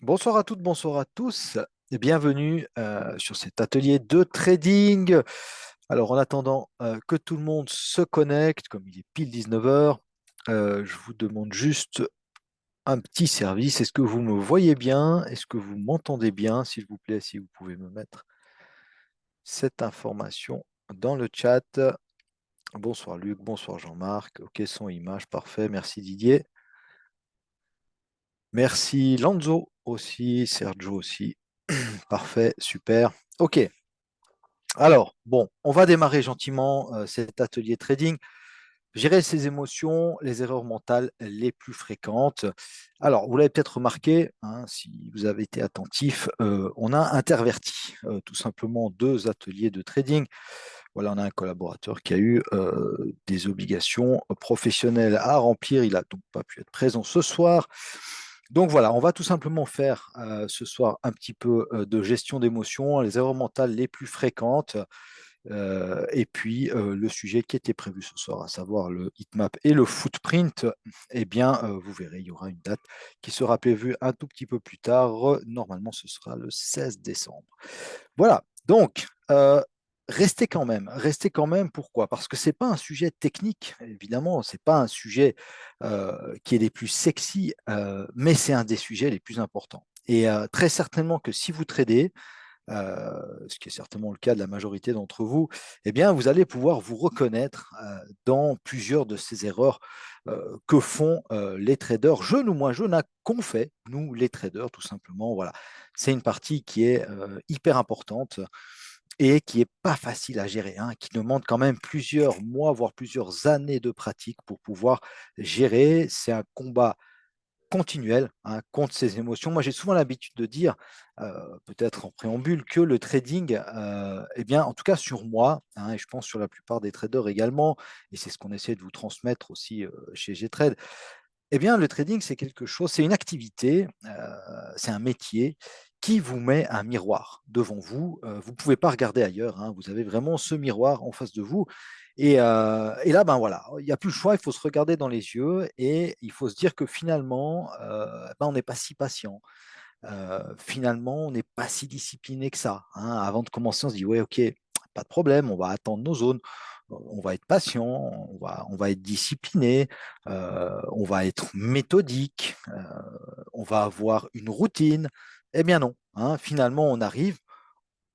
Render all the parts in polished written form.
Bonsoir à toutes, bonsoir à tous et bienvenue sur cet atelier de trading. Alors en attendant que tout le monde se connecte, comme il est pile 19 heures, je vous demande juste un petit service. Est-ce que vous me voyez bien? Est-ce que vous m'entendez bien? S'il vous plaît, si vous pouvez me mettre cette information dans le chat. Bonsoir Luc, bonsoir Jean-Marc. Ok, son image, parfait. Merci Didier. Merci Lanzo aussi, Sergio aussi. Parfait, super. Ok. Alors, bon, on va démarrer gentiment cet atelier trading. Gérer ses émotions, les erreurs mentales les plus fréquentes. Alors, vous l'avez peut-être remarqué, hein, si vous avez été attentif, on a interverti tout simplement deux ateliers de trading. Voilà, on a un collaborateur qui a eu des obligations professionnelles à remplir. Il n'a donc pas pu être présent ce soir. Donc voilà, on va tout simplement faire ce soir un petit peu de gestion d'émotions, les erreurs mentales les plus fréquentes. Et puis le sujet qui était prévu ce soir, à savoir le heatmap et le footprint, eh bien, vous verrez, il y aura une date qui sera prévue un tout petit peu plus tard. Normalement, ce sera le 16 décembre. Voilà, donc restez quand même. Pourquoi? Parce que c'est pas un sujet technique, évidemment, c'est pas un sujet qui est des plus sexy, mais c'est un des sujets les plus importants. Et très certainement que si vous tradez, ce qui est certainement le cas de la majorité d'entre vous, eh bien, vous allez pouvoir vous reconnaître dans plusieurs de ces erreurs que font les traders, jeunes ou moins jeunes, hein, qu'on fait, nous, les traders, tout simplement. Voilà. C'est une partie qui est hyper importante et qui n'est pas facile à gérer, hein, qui demande quand même plusieurs mois, voire plusieurs années de pratique pour pouvoir gérer. C'est un combat continuel, hein, contre ses émotions. Moi, j'ai souvent l'habitude de dire, peut-être en préambule, que le trading, eh bien, en tout cas sur moi, hein, et je pense sur la plupart des traders également, et c'est ce qu'on essaie de vous transmettre aussi chez Gtrade, eh bien, le trading, c'est quelque chose, c'est une activité, c'est un métier qui vous met un miroir devant vous. Vous ne pouvez pas regarder ailleurs, hein, vous avez vraiment ce miroir en face de vous. Et là, ben voilà, il n'y a plus le choix, il faut se regarder dans les yeux et il faut se dire que finalement, ben, on n'est pas si patient. Finalement, on n'est pas si discipliné que ça, hein. Avant de commencer, on se dit, ouais, ok, pas de problème, on va attendre nos zones, on va être patient, on va être discipliné, on va être méthodique, on va avoir une routine. Eh bien non, hein, finalement, on arrive,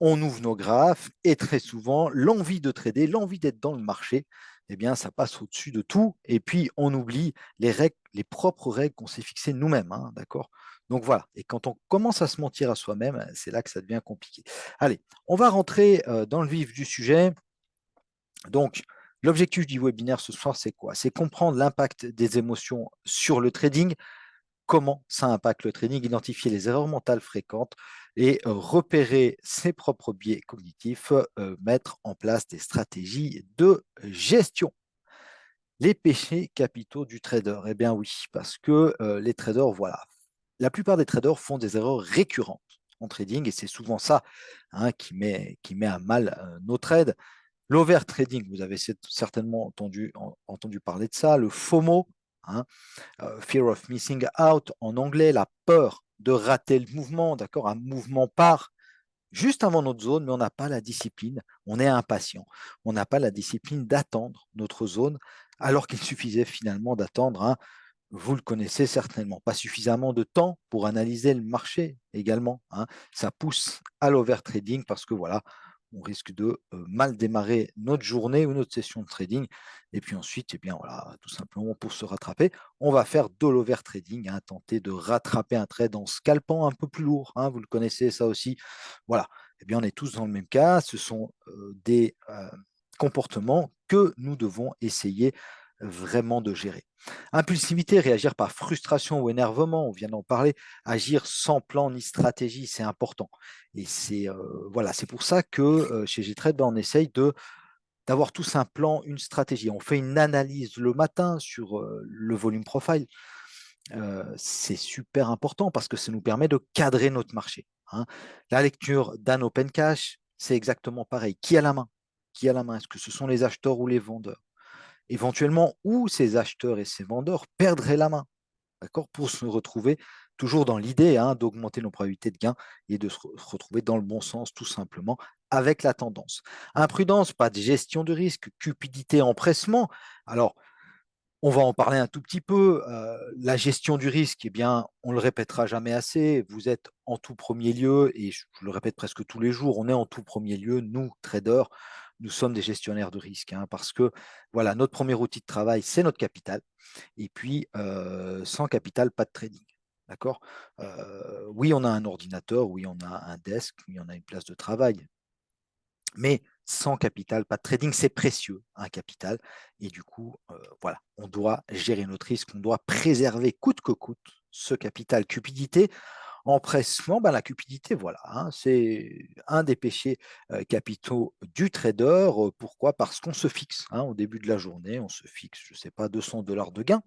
on ouvre nos graphes et très souvent, l'envie de trader, l'envie d'être dans le marché, eh bien, ça passe au-dessus de tout. Et puis, on oublie les règles, les propres règles qu'on s'est fixées nous-mêmes, hein, d'accord? Donc voilà. Et quand on commence à se mentir à soi-même, c'est là que ça devient compliqué. Allez, on va rentrer dans le vif du sujet. Donc, l'objectif du webinaire ce soir, c'est quoi? C'est comprendre l'impact des émotions sur le trading, comment ça impacte le trading, identifier les erreurs mentales fréquentes et repérer ses propres biais cognitifs, mettre en place des stratégies de gestion. Les péchés capitaux du trader, eh bien oui, parce que les traders, voilà, la plupart des traders font des erreurs récurrentes en trading et c'est souvent ça, hein, qui met à mal nos trades. L'overtrading, vous avez certainement entendu parler de ça, le FOMO, hein, Fear of Missing Out en anglais, la peur de rater le mouvement, d'accord, un mouvement part juste avant notre zone, mais on n'a pas la discipline, on est impatient, on n'a pas la discipline d'attendre notre zone, alors qu'il suffisait finalement d'attendre, hein, vous le connaissez certainement, pas suffisamment de temps pour analyser le marché également, hein. Ça pousse à l'overtrading parce que voilà, on risque de mal démarrer notre journée ou notre session de trading. Et puis ensuite, eh bien voilà, tout simplement pour se rattraper, on va faire de l'overtrading, hein, tenter de rattraper un trade en scalpant un peu plus lourd, hein, vous le connaissez ça aussi. Voilà, eh bien on est tous dans le même cas. Ce sont des comportements que nous devons essayer vraiment de gérer. Impulsivité, réagir par frustration ou énervement, on vient d'en parler, agir sans plan ni stratégie, c'est important. Et c'est voilà, c'est pour ça que chez Gtrade, ben, on essaye d'avoir tous un plan, une stratégie. On fait une analyse le matin sur le volume profile. C'est super important parce que ça nous permet de cadrer notre marché, hein. La lecture d'un open cash, c'est exactement pareil. Qui a la main? Qui a la main? Est-ce que ce sont les acheteurs ou les vendeurs? Éventuellement, où ces acheteurs et ces vendeurs perdraient la main, d'accord, pour se retrouver toujours dans l'idée d'augmenter nos probabilités de gain et de se retrouver dans le bon sens, tout simplement, avec la tendance. Imprudence, pas de gestion de risque, cupidité, empressement. Alors, on va en parler un tout petit peu. La gestion du risque, eh bien, on ne le répétera jamais assez. Vous êtes en tout premier lieu, et je le répète presque tous les jours, on est en tout premier lieu, nous, traders, nous sommes des gestionnaires de risque, parce que voilà, notre premier outil de travail, c'est notre capital. Et puis, sans capital, pas de trading. D'accord. Oui, on a un ordinateur, oui, on a un desk, oui, on a une place de travail, mais sans capital, pas de trading, c'est précieux, un capital. Et du coup, voilà, on doit gérer notre risque, on doit préserver coûte que coûte ce capital. Cupidité, empressement, ben, la cupidité, voilà, c'est un des péchés capitaux du trader. Pourquoi? Parce qu'on se fixe au début de la journée, on se fixe, je ne sais pas, 200 $ de gain,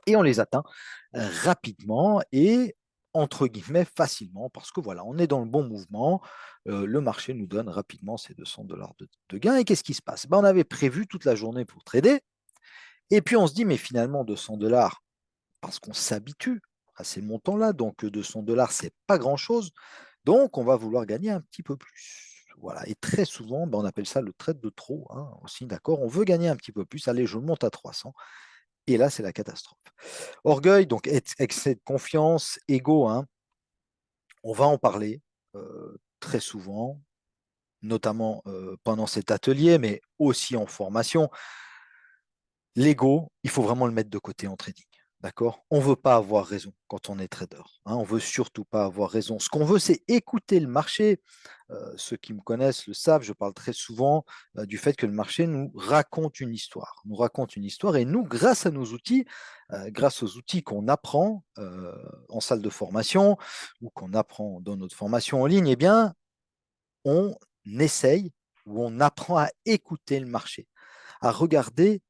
et on les atteint rapidement et entre guillemets facilement parce que voilà, on est dans le bon mouvement, le marché nous donne rapidement ces 200 $ de gains. Et qu'est-ce qui se passe? Ben, on avait prévu toute la journée pour trader, et puis on se dit, mais finalement 200 $, parce qu'on s'habitue à ces montants-là, donc 200 $, c'est pas grand-chose, donc on va vouloir gagner un petit peu plus. Voilà. Et très souvent, ben, on appelle ça le trade de trop aussi, d'accord? On veut gagner un petit peu plus, allez, je monte à 300, et là, c'est la catastrophe. Orgueil, donc excès de confiance, ego, on va en parler très souvent, notamment pendant cet atelier, mais aussi en formation. L'ego, il faut vraiment le mettre de côté en trading. D'accord? On ne veut pas avoir raison quand on est trader. On ne veut surtout pas avoir raison. Ce qu'on veut, c'est écouter le marché. Ceux qui me connaissent le savent, je parle très souvent du fait que le marché nous raconte une histoire. Nous raconte une histoire, et nous, grâce à nos outils, grâce aux outils qu'on apprend en salle de formation ou qu'on apprend dans notre formation en ligne, eh bien, on essaye ou on apprend à écouter le marché, à regarder,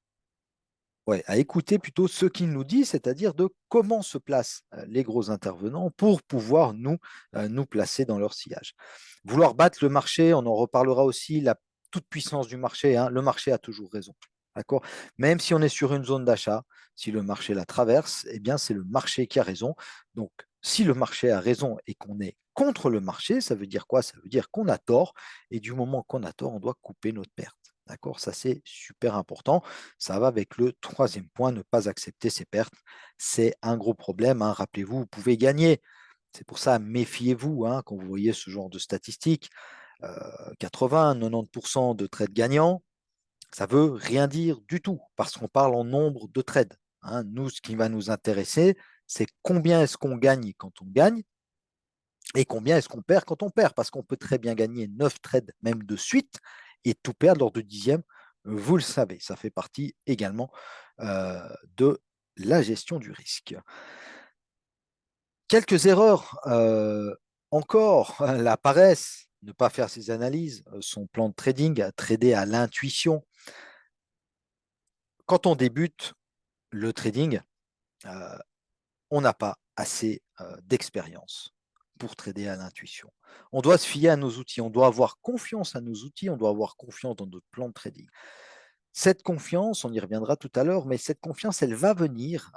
ouais, à écouter plutôt ce qu'il nous dit, c'est-à-dire de comment se placent les gros intervenants pour pouvoir nous placer dans leur sillage. Vouloir battre le marché, on en reparlera aussi, la toute puissance du marché, le marché a toujours raison. D'accord. Même si on est sur une zone d'achat, si le marché la traverse, eh bien, c'est le marché qui a raison. Donc, si le marché a raison et qu'on est contre le marché, ça veut dire quoi? Ça veut dire qu'on a tort. Et du moment qu'on a tort, on doit couper notre perte. D'accord. Ça, c'est super important. Ça va avec le troisième point, ne pas accepter ses pertes. C'est un gros problème. Rappelez-vous, vous pouvez gagner. C'est pour ça, méfiez-vous quand vous voyez ce genre de statistiques. 80-90% de trades gagnants, ça ne veut rien dire du tout parce qu'on parle en nombre de trades. Nous, ce qui va nous intéresser, c'est combien est-ce qu'on gagne quand on gagne et combien est-ce qu'on perd quand on perd. Parce qu'on peut très bien gagner 9 trades même de suite et tout perdre lors de dixième. Vous le savez, ça fait partie également de la gestion du risque. Quelques erreurs encore, la paresse, ne pas faire ses analyses, son plan de trading, trader à l'intuition. Quand on débute le trading, euh, on n'a pas assez d'expérience pour trader à l'intuition. On doit se fier à nos outils, on doit avoir confiance à nos outils, on doit avoir confiance dans notre plan de trading. Cette confiance, on y reviendra tout à l'heure, mais cette confiance, elle va venir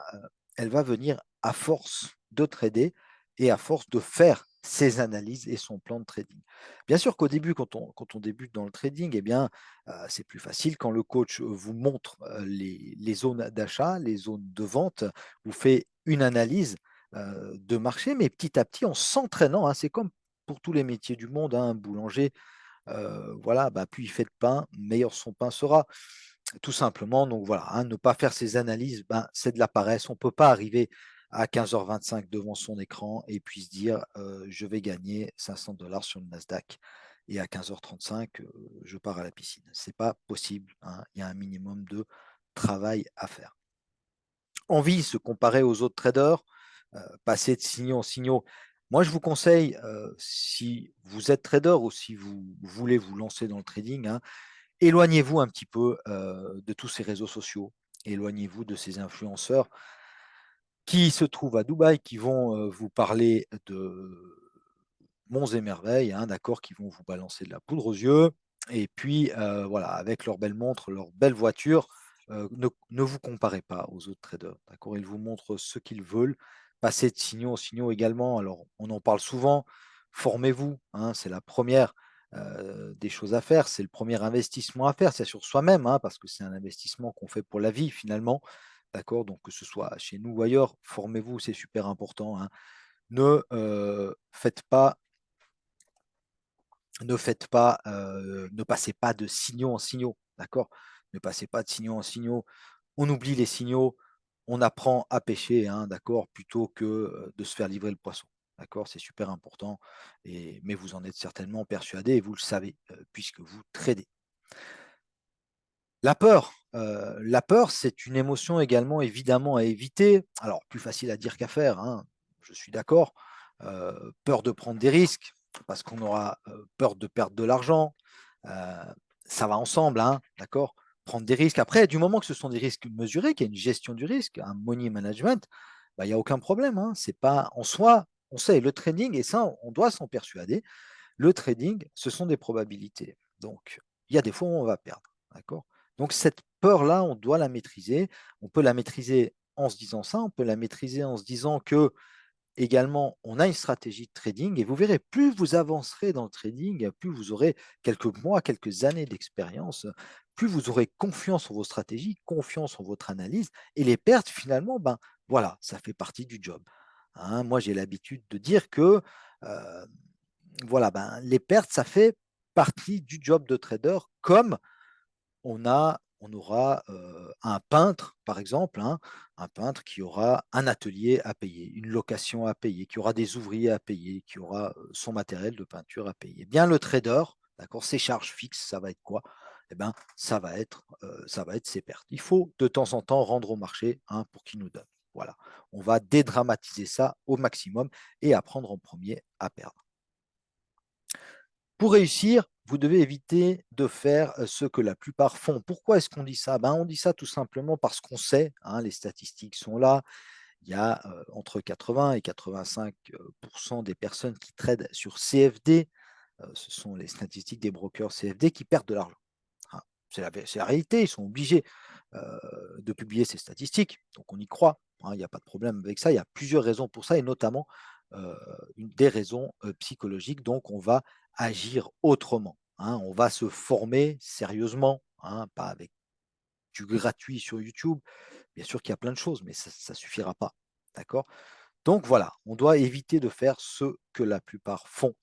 à force de trader et à force de faire ses analyses et son plan de trading. Bien sûr qu'au début, quand on débute dans le trading, eh bien, c'est plus facile quand le coach vous montre les zones d'achat, les zones de vente, vous fait une analyse de marché, mais petit à petit, en s'entraînant, c'est comme pour tous les métiers du monde, un boulanger, voilà, plus il fait de pain, meilleur son pain sera. Tout simplement, donc voilà, ne pas faire ses analyses, c'est de la paresse. On ne peut pas arriver à 15h25 devant son écran et puis se dire je vais gagner 500 $ sur le Nasdaq et à 15h35 je pars à la piscine. Ce n'est pas possible. Il y a un minimum de travail à faire. Envie de se comparer aux autres traders, passer de signaux en signaux. Moi, je vous conseille, si vous êtes trader ou si vous voulez vous lancer dans le trading, éloignez-vous un petit peu de tous ces réseaux sociaux, éloignez-vous de ces influenceurs qui se trouvent à Dubaï, qui vont vous parler de monts et merveilles, d'accord, qui vont vous balancer de la poudre aux yeux, et puis voilà, avec leurs belles montres, leurs belles voitures, ne vous comparez pas aux autres traders, d'accord, ils vous montrent ce qu'ils veulent, passer de signaux en signaux également. Alors, on en parle souvent, formez-vous, hein, c'est la première des choses à faire, c'est le premier investissement à faire, c'est sur soi-même, hein, parce que c'est un investissement qu'on fait pour la vie finalement. D'accord? Donc, que ce soit chez nous ou ailleurs, formez-vous, c'est super important, hein. Ne faites pas ne passez pas de signaux en signaux, d'accord? Ne passez pas de signaux en signaux. On oublie les signaux, on apprend à pêcher, hein, d'accord? Plutôt que de se faire livrer le poisson, d'accord? C'est super important, mais vous en êtes certainement persuadé et vous le savez, puisque vous tradez. La peur, c'est une émotion également évidemment à éviter. Alors, plus facile à dire qu'à faire, hein, je suis d'accord. Peur de prendre des risques, parce qu'on aura peur de perdre de l'argent. Heu, Ça va ensemble, hein, d'accord? Prendre des risques. Après, du moment que ce sont des risques mesurés, qu'il y a une gestion du risque, un money management, bah, il y a aucun problème, hein. C'est pas en soi, on sait, le trading et ça, on doit s'en persuader, le trading, ce sont des probabilités. Donc, il y a des fois où on va perdre, d'accord? Donc cette peur-là, on doit la maîtriser. On peut la maîtriser en se disant ça, on peut la maîtriser en se disant que également, on a une stratégie de trading et vous verrez, plus vous avancerez dans le trading, plus vous aurez quelques mois, quelques années d'expérience, plus vous aurez confiance en vos stratégies, confiance en votre analyse et les pertes finalement, ben voilà, ça fait partie du job. Hein, moi, j'ai l'habitude de dire que voilà, ben, les pertes, ça fait partie du job de trader, comme on aura un peintre, par exemple, hein, un peintre qui aura un atelier à payer, une location à payer, qui aura des ouvriers à payer, qui aura son matériel de peinture à payer. Eh bien, le trader, d'accord, ses charges fixes, ça va être quoi? Eh ben, ça va être ses pertes. Il faut de temps en temps rendre au marché, hein, pour qu'il nous donne. Voilà, on va dédramatiser ça au maximum et apprendre en premier à perdre. Pour réussir, vous devez éviter de faire ce que la plupart font. Pourquoi est-ce qu'on dit ça? Ben, on dit ça tout simplement parce qu'on sait, hein, les statistiques sont là, il y a entre 80 et 85 des personnes qui tradent sur CFD, ce sont les statistiques des brokers CFD qui perdent de l'argent. Hein. C'est la réalité, ils sont obligés de publier ces statistiques, donc on y croit, hein, il n'y a pas de problème avec ça. Il y a plusieurs raisons pour ça et notamment euh, des raisons psychologiques. Donc on va agir autrement, hein. On va se former sérieusement, hein, pas avec du gratuit sur YouTube. Bien sûr qu'il y a plein de choses, mais ça ne suffira pas. D'accord? Donc voilà, on doit éviter de faire ce que la plupart font.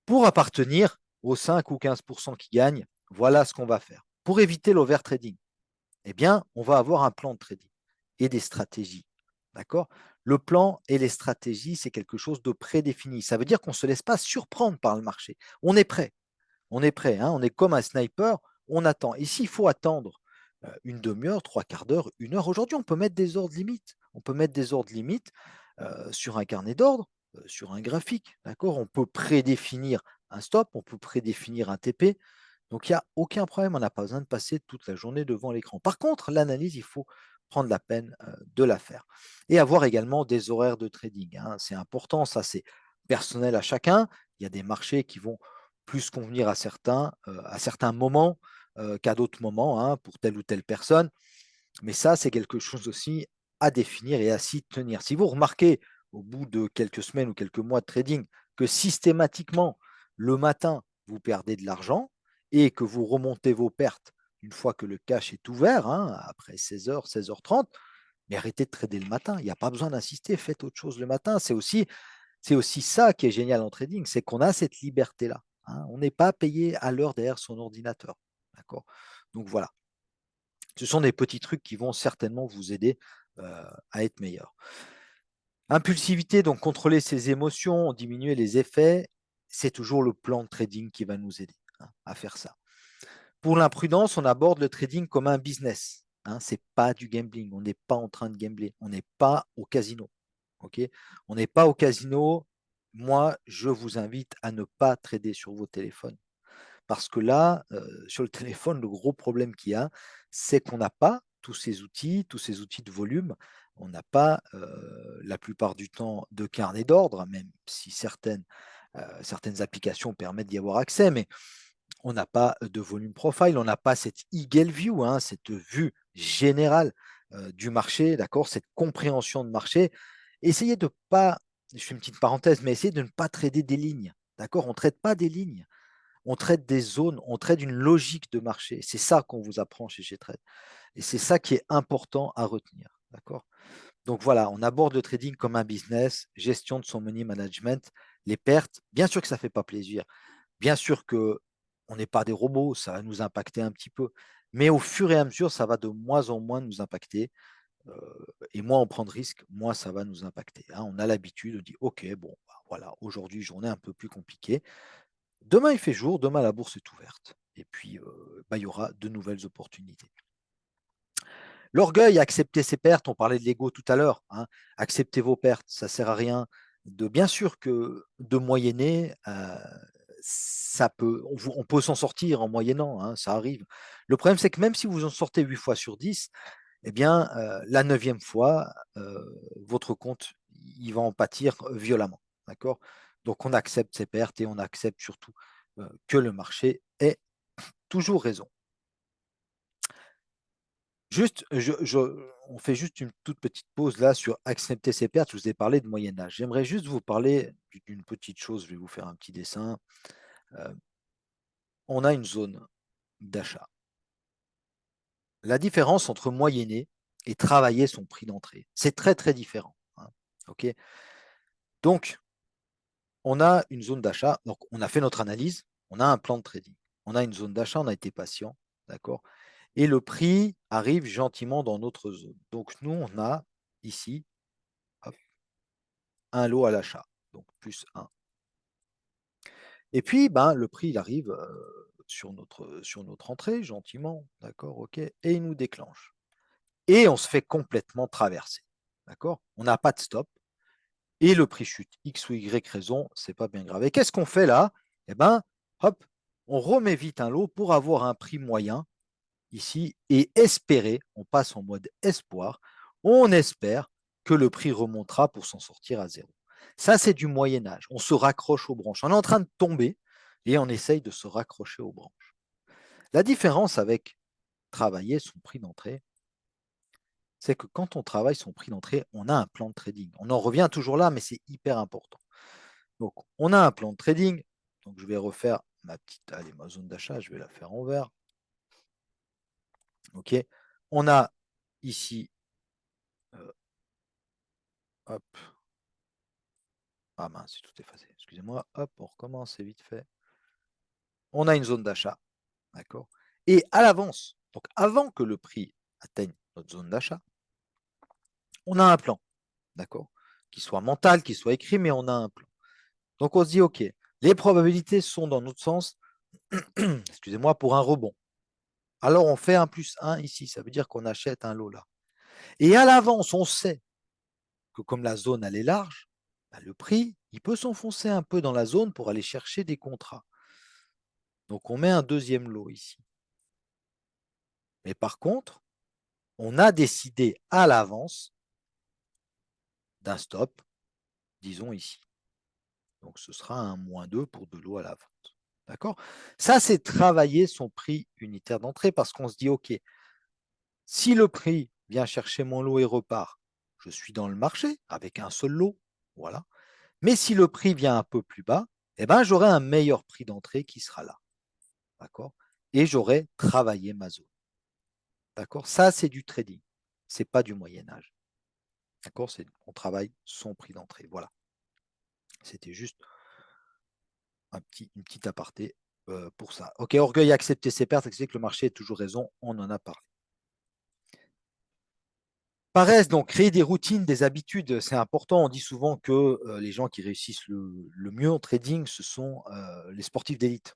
Pour appartenir aux 5 ou 15% qui gagnent, voilà ce qu'on va faire. Pour éviter l'overtrading, eh bien, on va avoir un plan de trading et des stratégies. D'accord? Le plan et les stratégies, c'est quelque chose de prédéfini. Ça veut dire qu'on ne se laisse pas surprendre par le marché. On est prêt. On est prêt. Hein, on est comme un sniper. On attend. Et s'il faut attendre une demi-heure, trois quarts d'heure, une heure, aujourd'hui, on peut mettre des ordres limites. On peut mettre des ordres limites sur un carnet d'ordre, sur un graphique. D'accord? On peut prédéfinir un stop, on peut prédéfinir un TP. Donc, il n'y a aucun problème, on n'a pas besoin de passer toute la journée devant l'écran. Par contre, l'analyse, il faut prendre la peine de la faire. Et avoir également des horaires de trading, hein. C'est important, ça c'est personnel à chacun. Il y a des marchés qui vont plus convenir à certains moments qu'à d'autres moments, hein, pour telle ou telle personne. Mais ça, c'est quelque chose aussi à définir et à s'y tenir. Si vous remarquez au bout de quelques semaines ou quelques mois de trading que systématiquement, le matin, vous perdez de l'argent et que vous remontez vos pertes une fois que le cash est ouvert, hein, après 16h, 16h30, mais arrêtez de trader le matin. Il n'y a pas besoin d'insister, faites autre chose le matin. C'est aussi ça qui est génial en trading, c'est qu'on a cette liberté-là, hein. On n'est pas payé à l'heure derrière son ordinateur. D'accord? Donc voilà. Ce sont des petits trucs qui vont certainement vous aider à être meilleur. Impulsivité, donc contrôler ses émotions, diminuer les effets, c'est toujours le plan de trading qui va nous aider, hein, à faire ça. Pour l'imprudence, on aborde le trading comme un business, hein, ce n'est pas du gambling, on n'est pas en train de gambler, on n'est pas au casino. Okay, on n'est pas au casino. Moi, je vous invite à ne pas trader sur vos téléphones. Parce que là, sur le téléphone, le gros problème qu'il y a, c'est qu'on n'a pas tous ces outils de volume. On n'a pas la plupart du temps de carnet d'ordre, même si certaines applications permettent d'y avoir accès, mais on n'a pas de volume profile, on n'a pas cette eagle view, hein, cette vue générale du marché, d'accord, cette compréhension de marché. Essayez de pas, je fais une petite parenthèse, mais essayez de ne pas trader des lignes, d'accord? On ne traite pas des lignes, on traite des zones, on traite une logique de marché. C'est ça qu'on vous apprend chez GTrade. Et c'est ça qui est important à retenir, d'accord? Donc voilà, on aborde le trading comme un business, gestion de son money management, les pertes. Bien sûr que ça ne fait pas plaisir. Bien sûr que on n'est pas des robots, ça va nous impacter un petit peu. Mais au fur et à mesure, ça va de moins en moins nous impacter. Et moins on prend de risques, moins ça va nous impacter. Hein. On a l'habitude, on dit OK, bon, bah, voilà, aujourd'hui, journée un peu plus compliquée. Demain, il fait jour, demain, la bourse est ouverte. Et puis, bah, il y aura de nouvelles opportunités. L'orgueil, accepter ses pertes, on parlait de l'ego tout à l'heure. Hein. Accepter vos pertes, ça ne sert à rien. Bien sûr que de moyenner, ça peut, on peut s'en sortir en moyennant, hein, ça arrive. Le problème, c'est que même si vous en sortez 8 fois sur 10, eh bien, la neuvième fois, votre compte, il va en pâtir violemment. D'accord. Donc, on accepte ses pertes et on accepte surtout que le marché ait toujours raison. Juste, on fait juste une toute petite pause là sur accepter ses pertes. Je vous ai parlé de Moyen Âge. J'aimerais juste vous parler d'une petite chose. Je vais vous faire un petit dessin. Euh, on a une zone d'achat. La différence entre moyenner et travailler son prix d'entrée, c'est très très différent. Hein. Ok. Donc, on a une zone d'achat. Donc, on a fait notre analyse. On a un plan de trading. On a une zone d'achat. On a été patient. D'accord. Et le prix arrive gentiment dans notre zone. Donc, nous, on a ici hop, un lot à l'achat, donc plus 1. Et puis, ben, le prix, il arrive sur notre entrée, gentiment, d'accord, ok, et il nous déclenche. Et on se fait complètement traverser, d'accord. On n'a pas de stop, et le prix chute. X ou Y raison, c'est pas bien grave. Et qu'est-ce qu'on fait là? Eh ben, hop, on remet vite un lot pour avoir un prix moyen ici et espérer, on passe en mode espoir, on espère que le prix remontera pour s'en sortir à zéro. Ça, c'est du Moyen Âge. On se raccroche aux branches. On est en train de tomber et on essaye de se raccrocher aux branches. La différence avec travailler son prix d'entrée, c'est que quand on travaille son prix d'entrée, on a un plan de trading. On en revient toujours là, mais c'est hyper important. Donc, on a un plan de trading. Donc, je vais refaire ma zone d'achat, je vais la faire en vert. OK. On a ici, euh, hop, ah mince, c'est tout effacé. Excusez-moi. Hop, on recommence, c'est vite fait. On a une zone d'achat. D'accord. Et à l'avance, donc avant que le prix atteigne notre zone d'achat, on a un plan. D'accord. Qu'il soit mental, qu'il soit écrit, mais on a un plan. Donc on se dit, OK, les probabilités sont dans notre sens, excusez-moi, pour un rebond. Alors on fait un plus 1 ici. Ça veut dire qu'on achète un lot là. Et à l'avance, on sait que comme la zone elle est large, bah, le prix, il peut s'enfoncer un peu dans la zone pour aller chercher des contrats. Donc on met un deuxième lot ici. Mais par contre, on a décidé à l'avance d'un stop, disons ici. Donc ce sera un -2 pour de l'eau à la vente. D'accord. Ça, c'est travailler son prix unitaire d'entrée parce qu'on se dit, OK, si le prix vient chercher mon lot et repart, je suis dans le marché avec un seul lot. Voilà. Mais si le prix vient un peu plus bas, eh ben, j'aurai un meilleur prix d'entrée qui sera là. D'accord. Et j'aurai travaillé ma zone. D'accord. Ça, c'est du trading. Ce n'est pas du Moyen-Âge. D'accord. On travaille son prix d'entrée. Voilà. C'était juste une petite aparté pour ça. OK, orgueil, accepter ses pertes, accepter que le marché ait toujours raison. On en a parlé. Paresse, donc créer des routines, des habitudes, c'est important. On dit souvent que les gens qui réussissent le mieux en trading, ce sont les sportifs d'élite.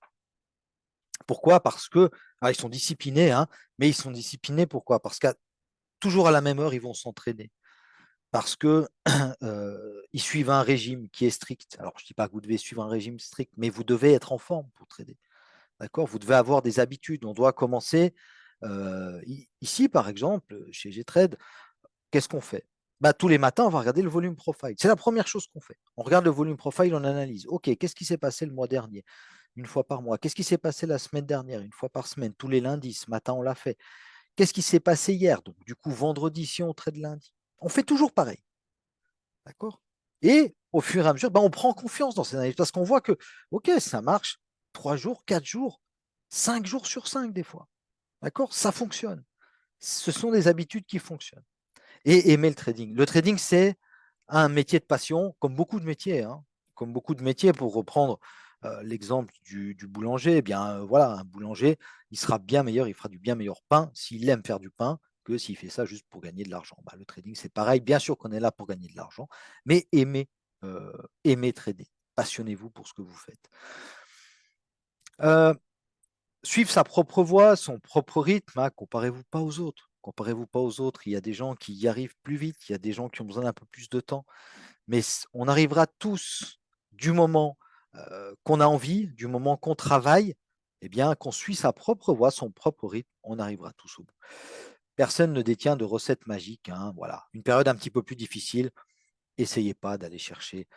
Pourquoi? Parce que ils sont disciplinés, hein, mais ils sont disciplinés pourquoi? Parce qu'à toujours à la même heure, ils vont s'entraîner. Parce que ils suivent un régime qui est strict. Alors, je ne dis pas que vous devez suivre un régime strict, mais vous devez être en forme pour trader. D'accord. Vous devez avoir des habitudes. On doit commencer. Ici, par exemple, chez GTrade, qu'est-ce qu'on fait? Bah, tous les matins, on va regarder le volume profile. C'est la première chose qu'on fait. On regarde le volume profile, on analyse. OK, qu'est-ce qui s'est passé le mois dernier? Une fois par mois. Qu'est-ce qui s'est passé la semaine dernière? Une fois par semaine. Tous les lundis, ce matin, on l'a fait. Qu'est-ce qui s'est passé hier? Donc, du coup, vendredi, si on trade lundi, on fait toujours pareil. D'accord? Et au fur et à mesure, ben, on prend confiance dans ces analyses parce qu'on voit que, OK, ça marche 3 jours, 4 jours, 5 jours sur 5 des fois. D'accord? Ça fonctionne. Ce sont des habitudes qui fonctionnent. Et aimer le trading. Le trading, c'est un métier de passion, comme beaucoup de métiers. Hein. Comme beaucoup de métiers, pour reprendre l'exemple du boulanger, eh bien voilà, un boulanger, il sera bien meilleur, il fera du bien meilleur pain s'il aime faire du pain que s'il fait ça juste pour gagner de l'argent. Bah, le trading, c'est pareil. Bien sûr qu'on est là pour gagner de l'argent, mais aimez trader. Passionnez-vous pour ce que vous faites. Euh, Suivre sa propre voie, son propre rythme, hein, comparez-vous pas aux autres. Comparez-vous pas aux autres. Il y a des gens qui y arrivent plus vite, il y a des gens qui ont besoin d'un peu plus de temps. Mais on arrivera tous du moment qu'on a envie, du moment qu'on travaille, eh bien, qu'on suit sa propre voie, son propre rythme, on arrivera tous au bout. Personne ne détient de recette magique. Hein, voilà. Une période un petit peu plus difficile, essayez pas d'aller chercher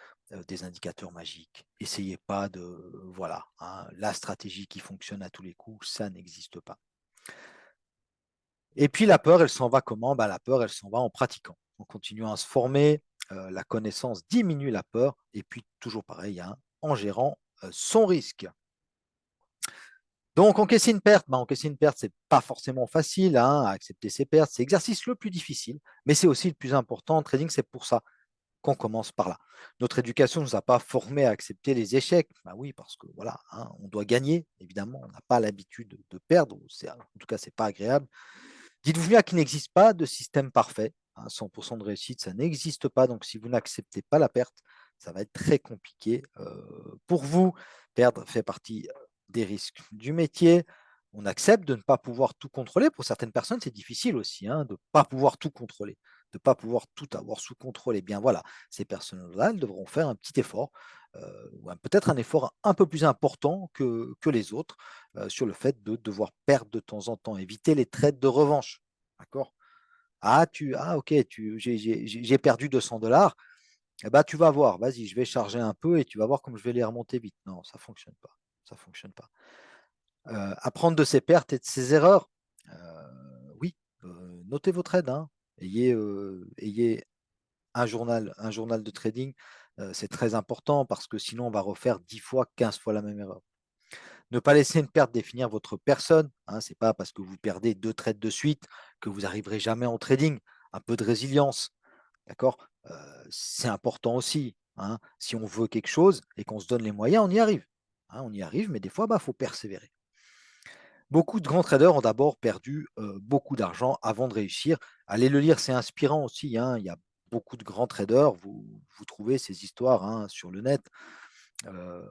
des indicateurs magiques. Essayez pas de, voilà, hein, la stratégie qui fonctionne à tous les coups, ça n'existe pas. Et puis la peur, elle s'en va comment? La peur, elle s'en va en pratiquant, en continuant à se former. La connaissance diminue la peur. Et puis toujours pareil, hein, en gérant son risque. Donc encaisser une perte, encaisser une perte, c'est pas forcément facile, hein, à accepter ses pertes. C'est l'exercice le plus difficile, mais c'est aussi le plus important. En trading, c'est pour ça qu'on commence par là. Notre éducation ne nous a pas formés à accepter les échecs. Oui, parce que voilà, hein, on doit gagner, évidemment. On n'a pas l'habitude de perdre. En tout cas, c'est pas agréable. Dites-vous bien qu'il n'existe pas de système parfait. 100% de réussite, ça n'existe pas. Donc, si vous n'acceptez pas la perte, ça va être très compliqué pour vous. Perdre fait partie des risques du métier. On accepte de ne pas pouvoir tout contrôler. Pour certaines personnes, c'est difficile aussi de ne pas pouvoir tout contrôler, de ne pas pouvoir tout avoir sous contrôle. Et bien voilà, ces personnes-là, elles devront faire un petit effort, ou peut-être un effort un peu plus important que les autres sur le fait de devoir perdre de temps en temps, éviter les trades de revanche. D'accord? Ok, j'ai perdu 200 $. Eh ben, tu vas voir, vas-y, je vais charger un peu et tu vas voir comme je vais les remonter vite. Non, ça ne fonctionne pas. Ça fonctionne pas. Apprendre de ses pertes et de ses erreurs. Oui, notez vos trades. Hein. Ayez un journal de trading. C'est très important parce que sinon, on va refaire 10 fois, 15 fois la même erreur. Ne pas laisser une perte définir votre personne. Hein, ce n'est pas parce que vous perdez 2 trades de suite que vous n'arriverez jamais en trading. Un peu de résilience. D'accord. C'est important aussi. Hein. Si on veut quelque chose et qu'on se donne les moyens, on y arrive. Hein, on y arrive, mais des fois, il faut persévérer. Beaucoup de grands traders ont d'abord perdu beaucoup d'argent avant de réussir. Allez le lire, c'est inspirant aussi. Hein. Il y a beaucoup de grands traders. Vous trouvez ces histoires sur le net. Euh,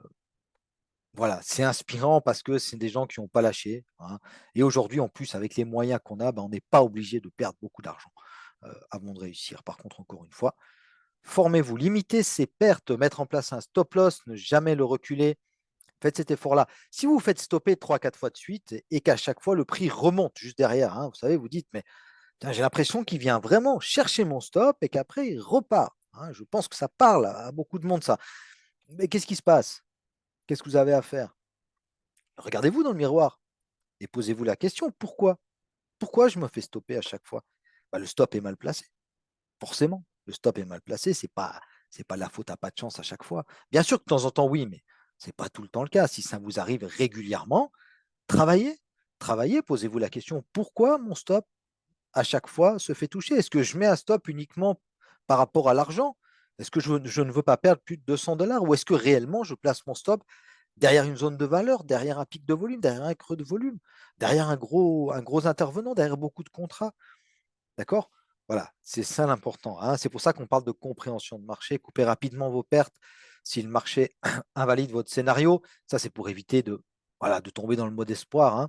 voilà, c'est inspirant parce que c'est des gens qui n'ont pas lâché. Hein. Et aujourd'hui, en plus, avec les moyens qu'on a, on n'est pas obligé de perdre beaucoup d'argent avant de réussir. Par contre, encore une fois, formez-vous, limitez ces pertes, mettre en place un stop loss, ne jamais le reculer. Faites cet effort-là. Si vous faites stopper 3-4 fois de suite et qu'à chaque fois le prix remonte juste derrière, vous savez, vous dites, mais j'ai l'impression qu'il vient vraiment chercher mon stop et qu'après il repart. Je pense que ça parle à beaucoup de monde, ça. Mais qu'est-ce qui se passe? Qu'est-ce que vous avez à faire? Regardez-vous dans le miroir et posez-vous la question, pourquoi? Pourquoi je me fais stopper à chaque fois? Le stop est mal placé, forcément. Le stop est mal placé, c'est pas la faute à pas de chance à chaque fois. Bien sûr que de temps en temps, oui, mais ce n'est pas tout le temps le cas. Si ça vous arrive régulièrement, travaillez. Travaillez, posez-vous la question, pourquoi mon stop à chaque fois se fait toucher? Est-ce que je mets un stop uniquement par rapport à l'argent? Est-ce que je ne veux pas perdre plus de 200 $ ou est-ce que réellement je place mon stop derrière une zone de valeur, derrière un pic de volume, derrière un creux de volume, derrière un gros intervenant, derrière beaucoup de contrats? D'accord? Voilà, c'est ça l'important. C'est pour ça qu'on parle de compréhension de marché. Coupez rapidement vos pertes si le marché invalide votre scénario. Ça, c'est pour éviter de tomber dans le mode espoir,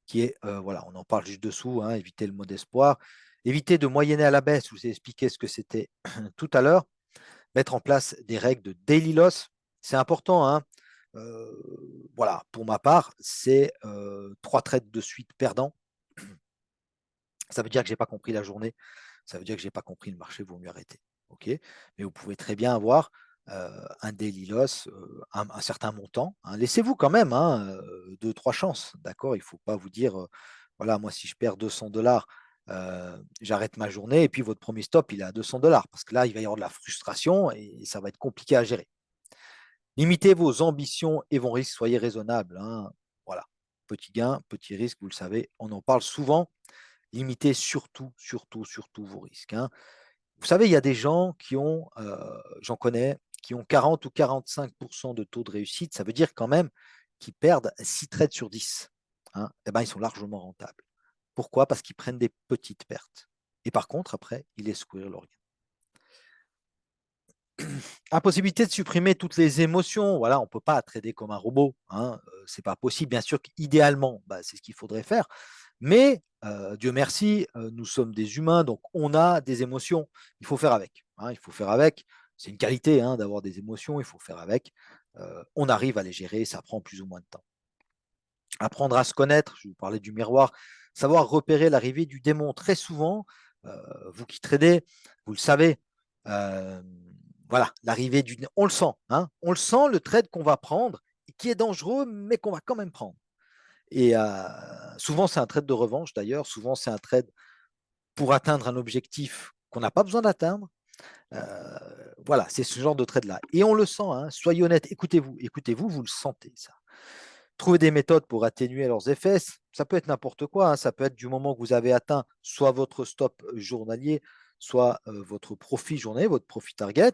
qui est, voilà, on en parle juste dessous, éviter le mode espoir. Éviter de moyenner à la baisse, je vous ai expliqué ce que c'était tout à l'heure. Mettre en place des règles de daily loss, c'est important. Voilà, pour ma part, c'est 3 trades de suite perdants. Ça veut dire que je n'ai pas compris la journée. Ça veut dire que je n'ai pas compris le marché, il vaut mieux arrêter. Ok. Mais vous pouvez très bien avoir un daily loss, un certain montant. Laissez-vous quand même 2-3 chances. D'accord. Il ne faut pas vous dire Voilà, moi, si je perds 200 $, j'arrête ma journée et puis votre premier stop, il est à 200 $ parce que là, il va y avoir de la frustration et ça va être compliqué à gérer. Limitez vos ambitions et vos risques, soyez raisonnables, hein. Voilà, petit gain, petit risque, vous le savez, on en parle souvent. Limitez surtout, surtout, surtout vos risques, hein. Vous savez, il y a des gens qui ont, j'en connais, qui ont 40 ou 45% de taux de réussite. Ça veut dire quand même qu'ils perdent 6 trades sur 10, hein. Eh ben, ils sont largement rentables. Pourquoi? Parce qu'ils prennent des petites pertes. Et par contre, après, ils laissent courir leur gain. Impossibilité de supprimer toutes les émotions. Voilà, on ne peut pas trader comme un robot, hein. C'est pas possible. Bien sûr qu'idéalement, bah, c'est ce qu'il faudrait faire. Mais Dieu merci, nous sommes des humains, donc on a des émotions. Il faut faire avec, hein, il faut faire avec. C'est une qualité, hein, d'avoir des émotions, il faut faire avec. On arrive à les gérer, ça prend plus ou moins de temps. Apprendre à se connaître, je vous parlais du miroir, savoir repérer l'arrivée du démon. Très souvent, vous qui tradez, vous le savez, euh, voilà, l'arrivée du on le sent, hein, on le sent, le trade qu'on va prendre, qui est dangereux, mais qu'on va quand même prendre. Et souvent, c'est un trade de revanche d'ailleurs, souvent, c'est un trade pour atteindre un objectif qu'on n'a pas besoin d'atteindre. Euh, voilà, c'est ce genre de trade-là. Et on le sent, hein, soyez honnête, écoutez-vous, écoutez-vous, vous le sentez, ça. Trouver des méthodes pour atténuer leurs effets, ça peut être n'importe quoi, hein. Ça peut être du moment que vous avez atteint soit votre stop journalier, soit votre profit journalier, votre profit target.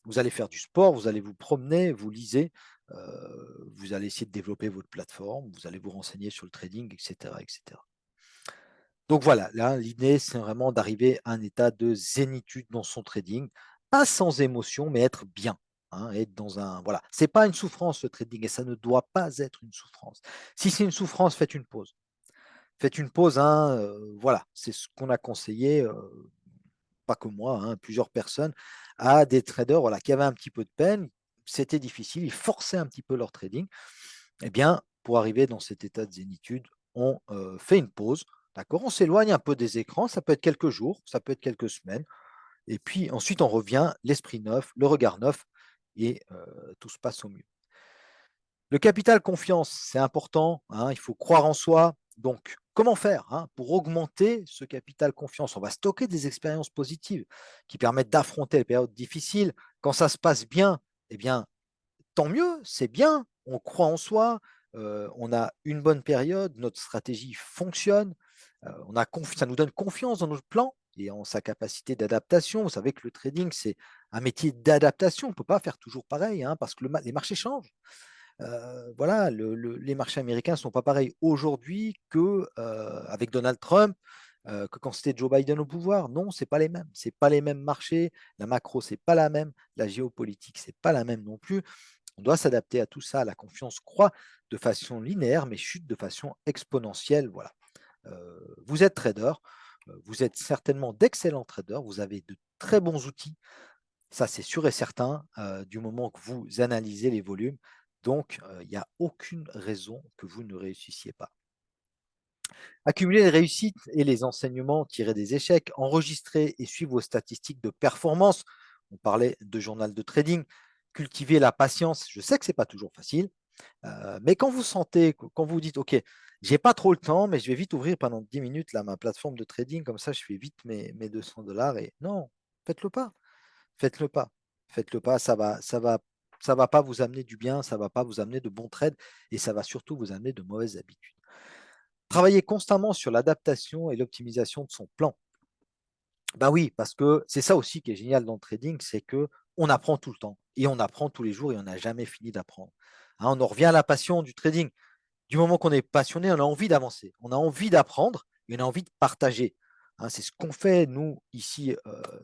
Vous allez faire du sport, vous allez vous promener, vous lisez, vous allez essayer de développer votre plateforme, vous allez vous renseigner sur le trading, etc. etc. Donc voilà, là, l'idée, c'est vraiment d'arriver à un état de zénitude dans son trading, pas sans émotion, mais être bien, hein, être dans un. Voilà, c'est pas une souffrance le trading et ça ne doit pas être une souffrance. Si c'est une souffrance, faites une pause. Faites une pause, hein, voilà, c'est ce qu'on a conseillé, pas que moi, hein, plusieurs personnes, à des traders voilà, qui avaient un petit peu de peine, c'était difficile, ils forçaient un petit peu leur trading. Eh bien, pour arriver dans cet état de zénitude, on fait une pause, d'accord? On s'éloigne un peu des écrans, ça peut être quelques jours, ça peut être quelques semaines, et puis ensuite on revient, l'esprit neuf, le regard neuf, et tout se passe au mieux. Le capital confiance, c'est important, hein, il faut croire en soi. Donc, comment faire, hein, pour augmenter ce capital confiance? On va stocker des expériences positives qui permettent d'affronter les périodes difficiles. Quand ça se passe bien, eh bien, tant mieux, c'est bien, on croit en soi, on a une bonne période, notre stratégie fonctionne, ça nous donne confiance dans notre plan et en sa capacité d'adaptation. Vous savez que le trading, c'est un métier d'adaptation, on ne peut pas faire toujours pareil, hein, parce que les marchés changent. Voilà, les marchés américains ne sont pas pareils aujourd'hui qu'avec Donald Trump, que quand c'était Joe Biden au pouvoir. Non, ce n'est pas les mêmes. Ce pas les mêmes marchés. La macro, ce n'est pas la même. La géopolitique, ce n'est pas la même non plus. On doit s'adapter à tout ça. La confiance croît de façon linéaire, mais chute de façon exponentielle. Voilà. Vous êtes trader, vous êtes certainement d'excellents traders, vous avez de très bons outils, ça c'est sûr et certain, du moment que vous analysez les volumes. Donc, il n'y a aucune raison que vous ne réussissiez pas. Accumuler les réussites et les enseignements tirés des échecs, enregistrer et suivre vos statistiques de performance. On parlait de journal de trading. Cultiver la patience. Je sais que ce n'est pas toujours facile, mais quand vous sentez, quand vous dites, OK, j'ai pas trop le temps, mais je vais vite ouvrir pendant 10 minutes là, ma plateforme de trading, comme ça je fais vite mes 200 $ et non, faites-le pas, faites-le pas, faites-le pas, ça va pas vous amener du bien, ça va pas vous amener de bons trades et ça va surtout vous amener de mauvaises habitudes. Travailler constamment sur l'adaptation et l'optimisation de son plan. Ben oui, parce que c'est ça aussi qui est génial dans le trading, c'est que on apprend tout le temps et on apprend tous les jours et on n'a jamais fini d'apprendre. Hein, on en revient à la passion du trading. Du moment qu'on est passionné, on a envie d'avancer, on a envie d'apprendre et on a envie de partager. Hein, c'est ce qu'on fait, nous, ici,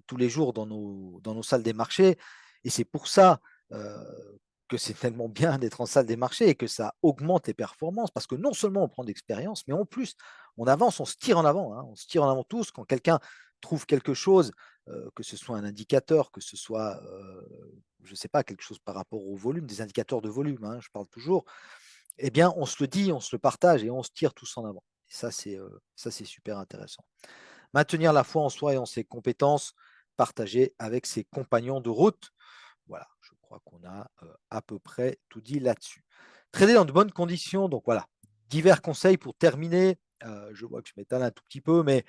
tous les jours dans nos salles des marchés. Et c'est pour ça euh, que c'est tellement bien d'être en salle des marchés et que ça augmente les performances parce que non seulement on prend d'expérience, mais en plus, on avance, on se tire en avant. Hein, on se tire en avant tous. Quand quelqu'un trouve quelque chose, que ce soit un indicateur, que ce soit, je ne sais pas, quelque chose par rapport au volume, des indicateurs de volume, hein, je parle toujours, eh bien, on se le dit, on se le partage et on se tire tous en avant. Et ça, c'est super intéressant. Maintenir la foi en soi et en ses compétences, partager avec ses compagnons de route. Voilà, je crois qu'on a à peu près tout dit là-dessus. Trader dans de bonnes conditions, donc voilà, divers conseils pour terminer. Je vois que je m'étale un tout petit peu, mais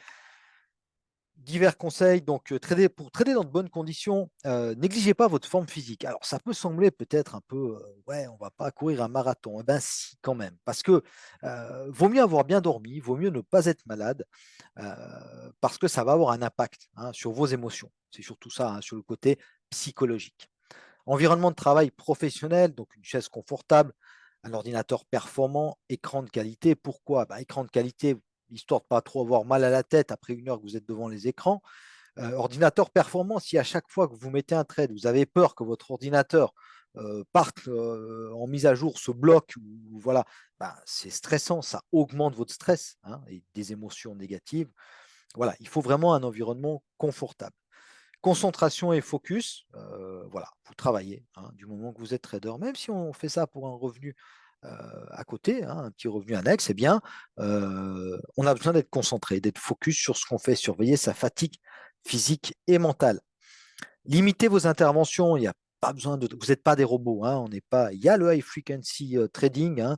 divers conseils. Donc, pour trader dans de bonnes conditions, négligez pas votre forme physique. Alors, ça peut sembler peut-être un peu, ouais, on va pas courir un marathon. Eh ben, si, quand même. Parce que vaut mieux avoir bien dormi, vaut mieux ne pas être malade, parce que ça va avoir un impact, hein, sur vos émotions. C'est surtout ça, hein, sur le côté psychologique. Environnement de travail professionnel, donc une chaise confortable, un ordinateur performant, écran de qualité. Pourquoi? Bah, écran de qualité, histoire de ne pas trop avoir mal à la tête après une heure que vous êtes devant les écrans. Ordinateur performant, si à chaque fois que vous mettez un trade, vous avez peur que votre ordinateur parte en mise à jour, se bloque, ou voilà, bah, c'est stressant, ça augmente votre stress, hein, et des émotions négatives. Voilà, il faut vraiment un environnement confortable. Concentration et focus, voilà, vous travaillez, hein, du moment que vous êtes trader, même si on fait ça pour un revenu à côté, hein, un petit revenu annexe, eh bien, on a besoin d'être concentré, d'être focus sur ce qu'on fait, surveiller sa fatigue physique et mentale. Limitez vos interventions, il n'y a pas besoin de. Vous n'êtes pas des robots, hein, on n'est pas. Il y a le high frequency trading, hein,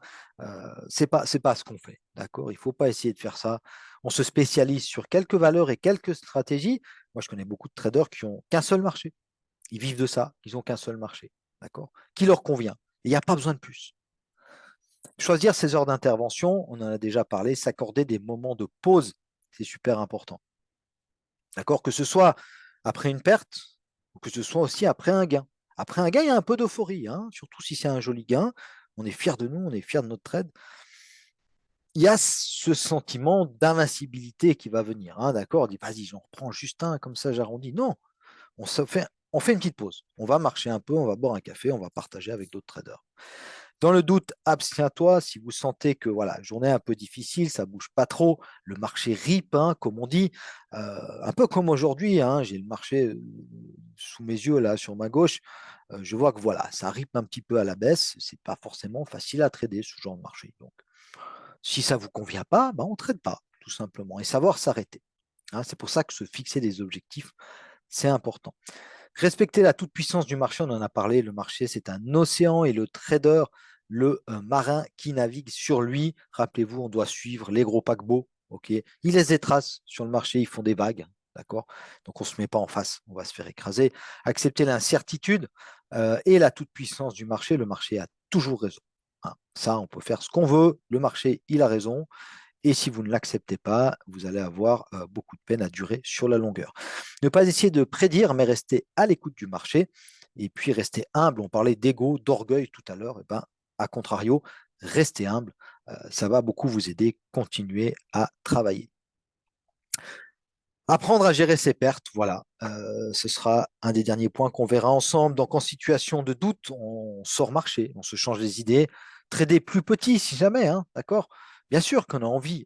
c'est pas ce qu'on fait, d'accord. Il ne faut pas essayer de faire ça. On se spécialise sur quelques valeurs et quelques stratégies. Moi, je connais beaucoup de traders qui ont qu'un seul marché. Ils vivent de ça. Ils n'ont qu'un seul marché, d'accord, qui leur convient. Il n'y a pas besoin de plus. Choisir ses heures d'intervention, on en a déjà parlé. S'accorder des moments de pause, c'est super important, d'accord, que ce soit après une perte ou que ce soit aussi après un gain. Après un gain, il y a un peu d'euphorie, hein, surtout si c'est un joli gain. On est fier de nous, on est fier de notre trade. Il y a ce sentiment d'invincibilité qui va venir, hein, d'accord. On dit, vas-y, j'en reprends juste un, comme ça j'arrondis. Non, on fait une petite pause. On va marcher un peu, on va boire un café, on va partager avec d'autres traders. Dans le doute, abstiens-toi. Si vous sentez que voilà, journée un peu difficile, ça bouge pas trop, le marché rip, hein, comme on dit, un peu comme aujourd'hui, hein, j'ai le marché sous mes yeux là sur ma gauche, je vois que voilà, ça rip un petit peu à la baisse. C'est pas forcément facile à trader ce genre de marché. Donc, si ça vous convient pas, ben, on ne trade pas, tout simplement, et savoir s'arrêter, hein. C'est pour ça que se fixer des objectifs, c'est important. Respecter la toute-puissance du marché, on en a parlé, le marché c'est un océan et le trader, le marin qui navigue sur lui. Rappelez-vous, on doit suivre les gros paquebots. Ok, ils laissent des traces sur le marché, ils font des vagues. D'accord. Donc on ne se met pas en face, on va se faire écraser. Accepter l'incertitude et la toute-puissance du marché, le marché a toujours raison, hein. Ça, on peut faire ce qu'on veut, le marché, il a raison. Et si vous ne l'acceptez pas, vous allez avoir beaucoup de peine à durer sur la longueur. Ne pas essayer de prédire, mais rester à l'écoute du marché. Et puis rester humble. On parlait d'ego, d'orgueil tout à l'heure. Et ben, à contrario, restez humble. Ça va beaucoup vous aider. Continuez à travailler. Apprendre à gérer ses pertes, voilà. Ce sera un des derniers points qu'on verra ensemble. Donc, en situation de doute, on sort marcher, on se change les idées. Trader plus petit, si jamais, hein, d'accord? Bien sûr qu'on a envie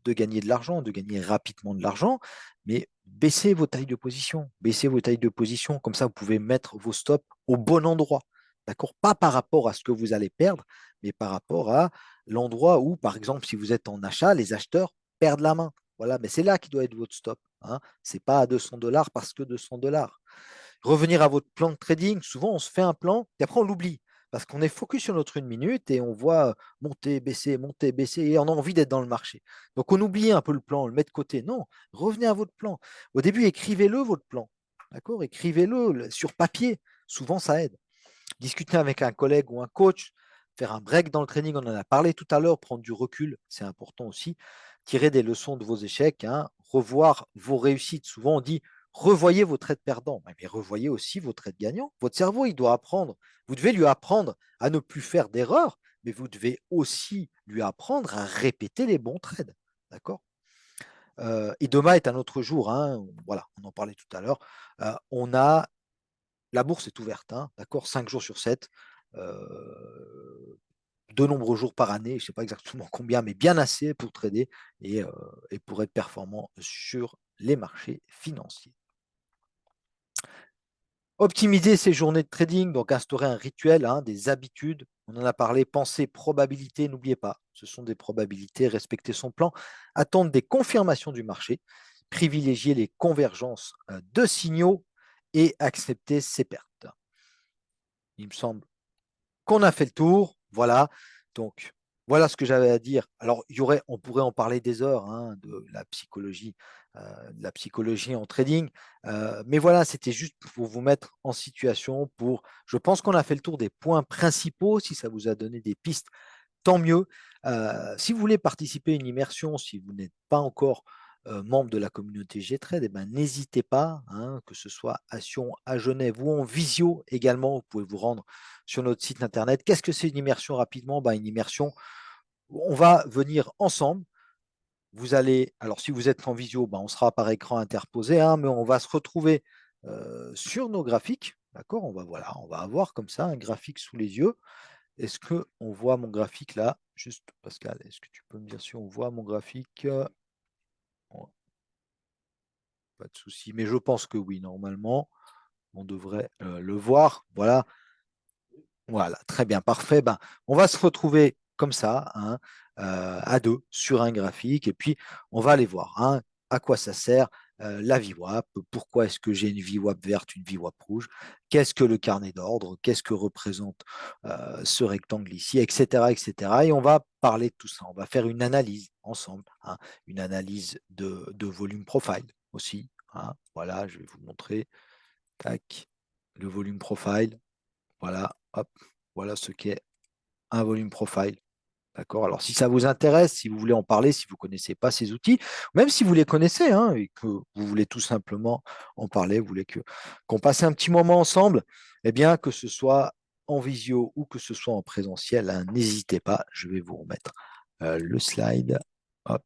de gagner de l'argent, de gagner rapidement de l'argent, mais baissez vos tailles de position. Baissez vos tailles de position. Comme ça, vous pouvez mettre vos stops au bon endroit. D'accord? Pas par rapport à ce que vous allez perdre, mais par rapport à l'endroit où, par exemple, si vous êtes en achat, les acheteurs perdent la main. Voilà, mais c'est là qui doit être votre stop, hein. Ce n'est pas à 200 $ parce que 200 $. Revenir à votre plan de trading, souvent on se fait un plan et après on l'oublie parce qu'on est focus sur notre 1 minute et on voit monter, baisser et on a envie d'être dans le marché. Donc on oublie un peu le plan, on le met de côté. Non, revenez à votre plan. Au début, écrivez-le, votre plan. D'accord? Écrivez-le sur papier. Souvent, ça aide. Discuter avec un collègue ou un coach, faire un break dans le training, on en a parlé tout à l'heure, prendre du recul, c'est important aussi. Tirer des leçons de vos échecs, hein, revoir vos réussites. Souvent, on dit revoyez vos traits perdants, mais revoyez aussi vos traits gagnants. Votre cerveau, il doit apprendre. Vous devez lui apprendre à ne plus faire d'erreurs, mais vous devez aussi lui apprendre à répéter les bons trades. D'accord? Et demain est un autre jour, hein, voilà, on en parlait tout à l'heure. On a la bourse est ouverte, hein, d'accord, 5 jours sur 7, de nombreux jours par année, je ne sais pas exactement combien, mais bien assez pour trader et pour être performant sur les marchés financiers. Optimiser ses journées de trading, donc instaurer un rituel, hein, des habitudes. On en a parlé, penser, probabilité, n'oubliez pas, ce sont des probabilités, respecter son plan, attendre des confirmations du marché, privilégier les convergences de signaux et accepter ses pertes. Il me semble qu'on a fait le tour. Voilà. Donc, Voilà ce que j'avais à dire. Alors, on pourrait en parler des heures hein, de la psychologie en trading. Mais voilà, c'était juste pour vous mettre en situation je pense qu'on a fait le tour des points principaux. Si ça vous a donné des pistes, tant mieux. Si vous voulez participer à une immersion, si vous n'êtes pas encore membre de la communauté G-Trade, eh ben, n'hésitez pas, hein, que ce soit à Sion, à Genève ou en visio également, vous pouvez vous rendre sur notre site internet. Qu'est-ce que c'est une immersion rapidement? Ben, une immersion, on va venir ensemble. Vous allez, alors si vous êtes en visio, ben, on sera par écran interposé, hein, mais on va se retrouver sur nos graphiques. D'accord? On va avoir comme ça un graphique sous les yeux. Est-ce qu'on voit mon graphique là? Juste, Pascal, est-ce que tu peux me dire si on voit mon graphique? Pas de souci, mais je pense que oui, normalement, on devrait le voir. Voilà. Voilà, très bien, parfait. Ben, on va se retrouver comme ça, hein, à deux, sur un graphique, et puis on va aller voir hein, à quoi ça sert la VWAP, pourquoi est-ce que j'ai une VWAP verte, une VWAP rouge, qu'est-ce que le carnet d'ordre, qu'est-ce que représente ce rectangle ici, etc., etc. Et on va parler de tout ça. On va faire une analyse ensemble, hein, une analyse de volume profile aussi. Hein. Voilà, je vais vous montrer. Tac, le volume profile. Voilà, hop, voilà ce qu'est un volume profile. D'accord. Alors, si ça vous intéresse, si vous voulez en parler, si vous ne connaissez pas ces outils, même si vous les connaissez hein, et que vous voulez tout simplement en parler, vous voulez qu'on passe un petit moment ensemble, eh bien, que ce soit en visio ou que ce soit en présentiel, hein, n'hésitez pas. Je vais vous remettre le slide. Hop,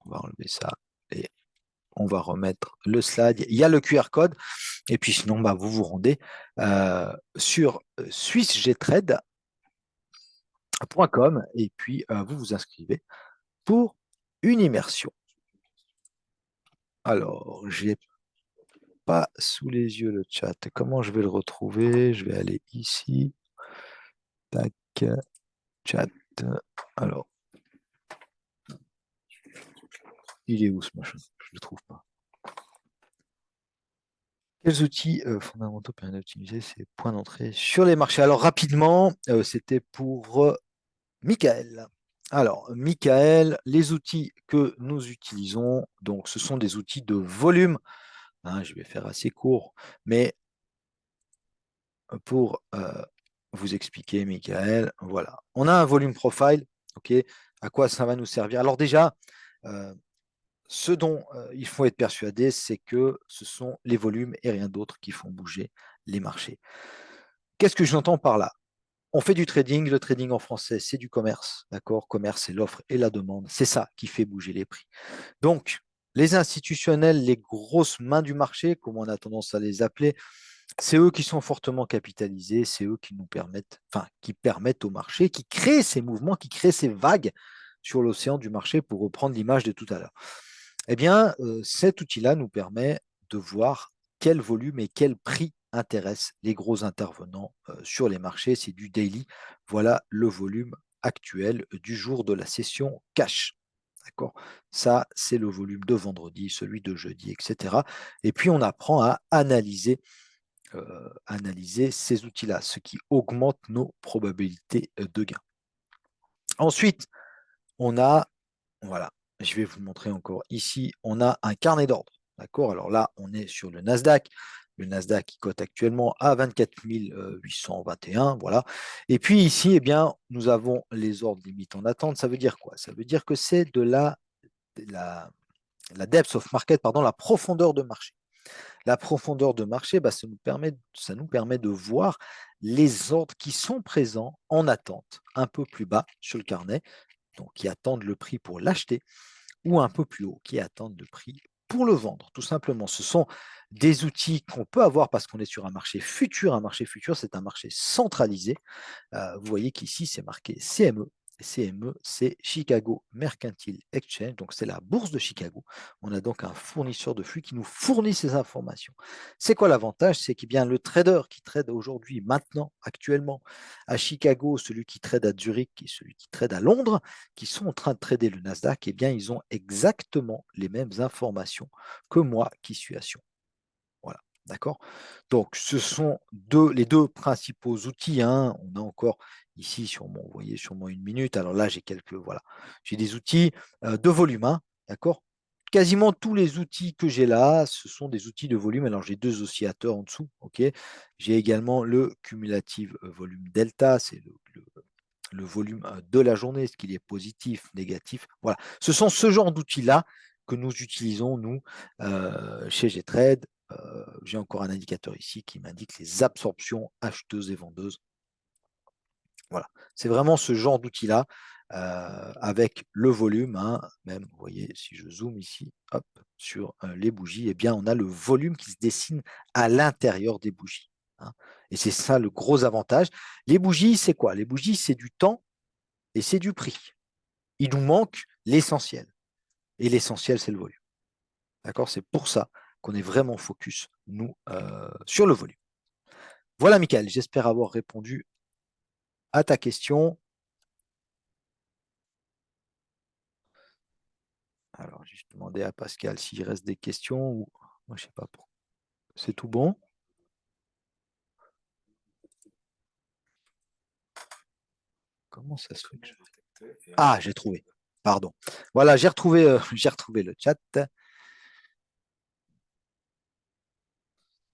on va enlever ça et on va remettre le slide. Il y a le QR code. Et puis sinon, bah, vous vous rendez sur swissgtrade.com et puis vous vous inscrivez pour une immersion. Alors, je n'ai pas sous les yeux le chat. Comment je vais le retrouver? Je vais aller ici. Tac, chat. Alors, il est où ce machin? Je ne le trouve pas. Quels outils fondamentaux permettent d'optimiser ces points d'entrée sur les marchés? Alors, rapidement, c'était pour Michael. Alors, Michael, les outils que nous utilisons, donc ce sont des outils de volume. Hein, je vais faire assez court, mais pour vous expliquer, Michael, voilà. On a un volume profile, ok. À quoi ça va nous servir? Alors déjà, euh, ce dont il faut être persuadé, c'est que ce sont les volumes et rien d'autre qui font bouger les marchés. Qu'est-ce que j'entends par là? On fait du trading, le trading en français, c'est du commerce, d'accord? Commerce, c'est l'offre et la demande. C'est ça qui fait bouger les prix. Donc, les institutionnels, les grosses mains du marché, comme on a tendance à les appeler, c'est eux qui sont fortement capitalisés, c'est eux qui nous permettent, enfin, qui permettent au marché, qui créent ces mouvements, qui créent ces vagues sur l'océan du marché, pour reprendre l'image de tout à l'heure. Eh bien, cet outil-là nous permet de voir quel volume et quel prix intéresse les gros intervenants sur les marchés. C'est du daily. Voilà le volume actuel du jour de la session cash. D'accord. Ça, c'est le volume de vendredi, celui de jeudi, etc. Et puis, on apprend à analyser ces outils-là, ce qui augmente nos probabilités de gain. Ensuite, on a, voilà, je vais vous montrer encore ici, on a un carnet d'ordre. D'accord. Alors là, on est sur le Nasdaq. Le Nasdaq qui cote actuellement à 24 821. Voilà. Et puis ici, eh bien, nous avons les ordres limites en attente. Ça veut dire quoi? Ça veut dire que c'est la depth of market, pardon, la profondeur de marché. La profondeur de marché, bah, ça nous permet de voir les ordres qui sont présents en attente un peu plus bas sur le carnet, donc qui attendent le prix pour l'acheter, ou un peu plus haut, qui attendent le prix pour le vendre. Tout simplement, ce sont des outils qu'on peut avoir parce qu'on est sur un marché futur. Un marché futur, c'est un marché centralisé. Vous voyez qu'ici, c'est marqué CME. CME, c'est Chicago Mercantile Exchange, donc c'est la bourse de Chicago. On a donc un fournisseur de flux qui nous fournit ces informations. C'est quoi l'avantage? C'est que bien le trader qui trade aujourd'hui, maintenant, actuellement, à Chicago, celui qui trade à Zurich et celui qui trade à Londres, qui sont en train de trader le Nasdaq, eh bien, ils ont exactement les mêmes informations que moi qui suis à Sion. Voilà. D'accord? Donc, ce sont les deux principaux outils, hein. On a encore ici, vous voyez, sûrement une minute. Alors là, voilà. J'ai des outils de volume, hein, d'accord? Quasiment tous les outils que j'ai là, ce sont des outils de volume. Alors, j'ai deux oscillateurs en dessous, ok? J'ai également le cumulative volume delta, c'est le volume de la journée, ce qu'il est positif, négatif. Voilà. Ce sont ce genre d'outils-là que nous utilisons, nous, chez Gtrade. J'ai encore un indicateur ici qui m'indique les absorptions acheteuses et vendeuses. Voilà. C'est vraiment ce genre d'outil-là avec le volume. Hein, même, vous voyez, si je zoome ici, hop, sur les bougies, eh bien, on a le volume qui se dessine à l'intérieur des bougies. Hein. Et c'est ça le gros avantage. Les bougies, c'est quoi? Les bougies, c'est du temps et c'est du prix. Il nous manque l'essentiel. Et l'essentiel, c'est le volume. D'accord? C'est pour ça qu'on est vraiment focus, nous, sur le volume. Voilà, Michael, j'espère avoir répondu à ta question. Alors, j'ai juste demandé à Pascal s'il reste des questions ou moi, je sais pas. C'est tout bon? Comment ça se fait que Ah, j'ai trouvé. Pardon. Voilà, j'ai retrouvé, j'ai retrouvé le chat.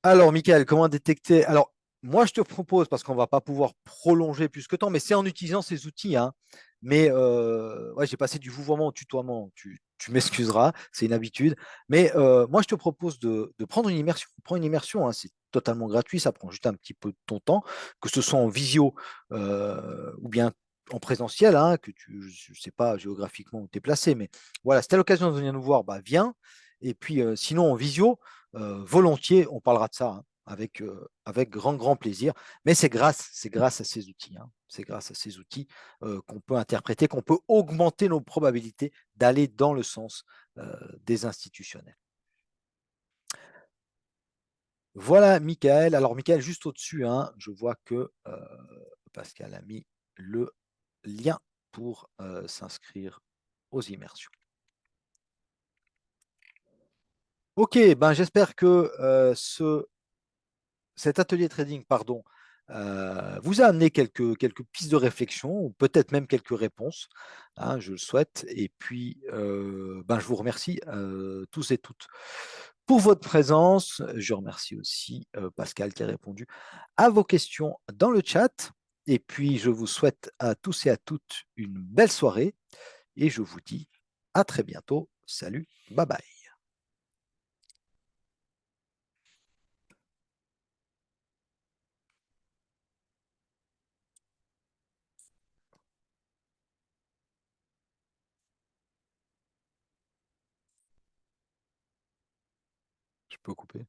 Alors, Michael, comment détecter? Alors, moi, je te propose, parce qu'on ne va pas pouvoir prolonger plus que temps, mais c'est en utilisant ces outils. Hein. Mais ouais, j'ai passé du vouvoiement au tutoiement. Tu m'excuseras, c'est une habitude. Mais moi, je te propose de prendre une immersion. Prends une immersion, hein, c'est totalement gratuit, ça prend juste un petit peu de ton temps, que ce soit en visio ou bien en présentiel, hein, que je ne sais pas géographiquement où tu es placé, mais voilà, si tu as l'occasion de venir nous voir, bah, viens. Et puis, sinon, en visio, volontiers, on parlera de ça hein, avec grand, grand plaisir. Mais c'est grâce à ces outils. Hein, c'est grâce à ces outils qu'on peut interpréter, qu'on peut augmenter nos probabilités d'aller dans le sens des institutionnels. Voilà, Michael. Alors, Michael, juste au-dessus, hein, je vois que Pascal a mis le lien pour s'inscrire aux immersions. Ok, ben j'espère que cet atelier trading, pardon, vous a amené quelques pistes de réflexion ou peut-être même quelques réponses. Hein, je le souhaite. Et puis, ben, je vous remercie tous et toutes pour votre présence. Je remercie aussi Pascal qui a répondu à vos questions dans le chat. Et puis, je vous souhaite à tous et à toutes une belle soirée et je vous dis à très bientôt. Salut, bye bye. Je peux couper.